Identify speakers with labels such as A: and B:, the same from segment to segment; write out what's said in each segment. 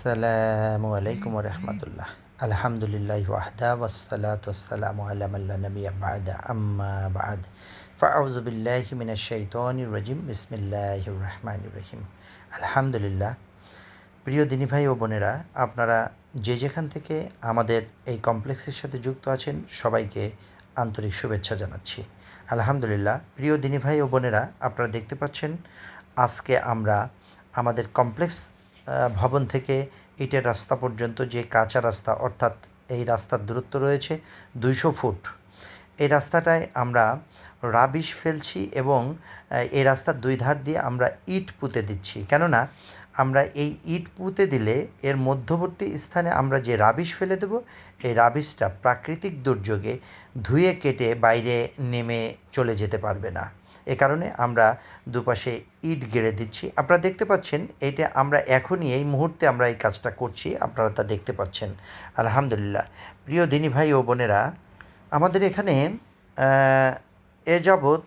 A: আসসালামু আলাইকুম রহমতুল্লাহ। আলহামদুলিল্লাহ ওয়াহদা ওয়াসসালাতু ওয়াসসালামু আলা মান লা নাবিয়্যা বা'দা আম্মা বা'দ ফাআউযু বিল্লাহি মিনাশ শাইতানির রাজিম বিসমিল্লাহির রহমানির রহিম। আলহামদুলিল্লাহ। প্রিয় দিনী ভাই ও বোনেরা, আপনারা যে যেখান থেকে আমাদের এই কমপ্লেক্সের সাথে যুক্ত আছেন সবাইকে আন্তরিক শুভেচ্ছা জানাচ্ছি। আলহামদুলিল্লাহ। প্রিয় দিনী ভাই ও বোনেরা, আপনারা দেখতে পাচ্ছেন আজকে আমরা আমাদের কমপ্লেক্স ভবন থেকে ইটের রাস্তা পর্যন্ত যে কাঁচা রাস্তা, অর্থাৎ এই রাস্তার দূরত্ব রয়েছে 200 ফুট। এই রাস্তাটায় আমরা রাবিশ ফেলছি এবং এই রাস্তার দুই ধার দিয়ে আমরা ইট পুঁতে দিচ্ছি। কেননা আমরা এই ইট পুঁতে দিলে এর মধ্যবর্তী স্থানে আমরা যে রাবিশ ফেলে দেব, এই রাবিশটা প্রাকৃতিক দুর্যোগে ধুয়ে কেটে বাইরে নেমে চলে যেতে পারবে না। এ কারণে আমরা দুপাশে ইট গেড়ে দিচ্ছি। আপনারা দেখতে পাচ্ছেন এটা আমরা এখনই এই মুহূর্তে আমরা এই কাজটা করছি, আপনারা তা দেখতে পাচ্ছেন। আলহামদুলিল্লাহ। প্রিয় দিনী ভাই ও বোনেরা, আমাদের এখানে এ যাবৎ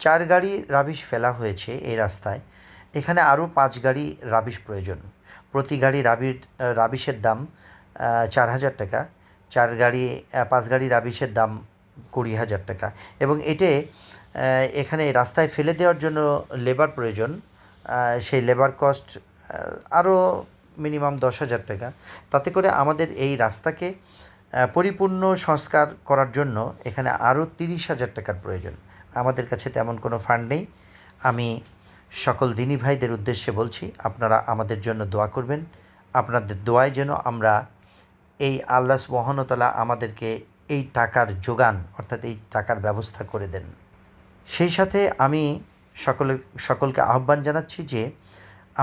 A: 4 গাড়ি রাবিশ ফেলা হয়েছে এই রাস্তায়। এখানে আরও 5 গাড়ি রাবিশ প্রয়োজন। প্রতি গাড়ি রাবিশের দাম 4,000 টাকা। 5 গাড়ি রাবিশের দাম 20,000 টাকা। এবং এখানে রাস্তায় ফেলে দেওয়ার জন্য লেবার প্রয়োজন। সেই লেবার কস্ট আরও মিনিমাম 10,000 টাকা। তাতে করে আমাদের এই রাস্তাকে পরিপূর্ণ সংস্কার করার জন্য এখানে আরও 30,000 টাকার প্রয়োজন। আমাদের কাছে তেমন কোনো ফান্ড নেই। আমি সকল দিনী ভাইদের উদ্দেশ্যে বলছি, আপনারা আমাদের জন্য দোয়া করবেন। আপনাদের দোয়ায় যেন আমরা এই আল্লাহ সুবহানাহু ওয়া তাআলা আমাদেরকে এই টাকার যোগান, অর্থাৎ এই টাকার ব্যবস্থা করে দেন। সেই সাথে আমি সকলকে আহ্বান জানাচ্ছি যে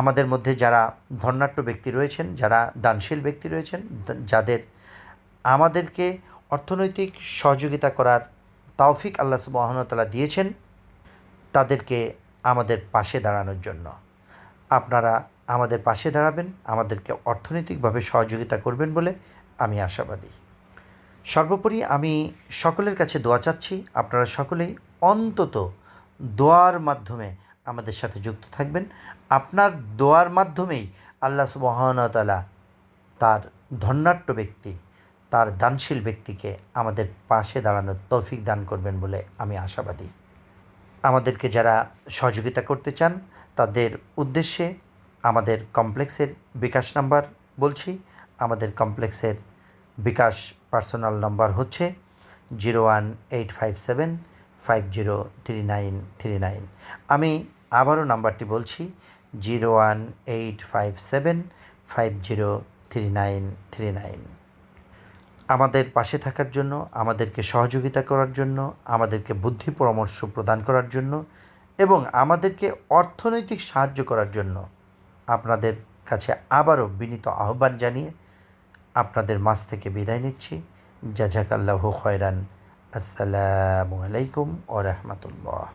A: আমাদের মধ্যে যারা ধর্নাঢ্য ব্যক্তি রয়েছেন, যারা দানশীল ব্যক্তি রয়েছেন, যাদের আমাদেরকে অর্থনৈতিক সহযোগিতা করার তৌফিক আল্লাহ সুবহানাহু ওয়া তাআলা দিয়েছেন, তাদেরকে আমাদের পাশে দাঁড়ানোর জন্য আপনারা আমাদের পাশে দাঁড়াবেন, আমাদেরকে অর্থনৈতিকভাবে সহযোগিতা করবেন বলে আমি আশাবাদী। সর্বোপরি আমি সকলের কাছে দোয়া চাচ্ছি, আপনারা সকলেই অন্তত দোয়ার মাধ্যমে আমাদের সাথে যুক্ত থাকবেন। আপনার দোয়ার মাধ্যমেই আল্লাহ সুবহানাহু ওয়া তাআলা তার ধন্যাঢ্য ব্যক্তি, তার দানশীল ব্যক্তিকে আমাদের পাশে দাঁড়ানোর তৌফিক দান করবেন বলে আমি আশাবাদী। আমাদেরকে যারা সহযোগিতা করতে চান তাদের উদ্দেশ্যে আমাদের কমপ্লেক্সের বিকাশ নাম্বার বলছি। আমাদের কমপ্লেক্সের বিকাশ পার্সোনাল নাম্বার হচ্ছে 01857503939। আমি আবারও নাম্বারটি বলছি, 01857503939। আমাদের পাশে থাকার জন্য, আমাদেরকে সহযোগিতা করার জন্য, আমাদেরকে বুদ্ধি পরামর্শ প্রদান করার জন্য এবং আমাদেরকে অর্থনৈতিক সাহায্য করার জন্য আপনাদের কাছে আবারও বিনীত আহ্বান জানিয়ে আপনাদের মাঝ থেকে বিদায় নিচ্ছি। জাযাকাল্লাহু খায়রান। আসসালামু আলাইকুম ওয়া রাহমাতুল্লাহ।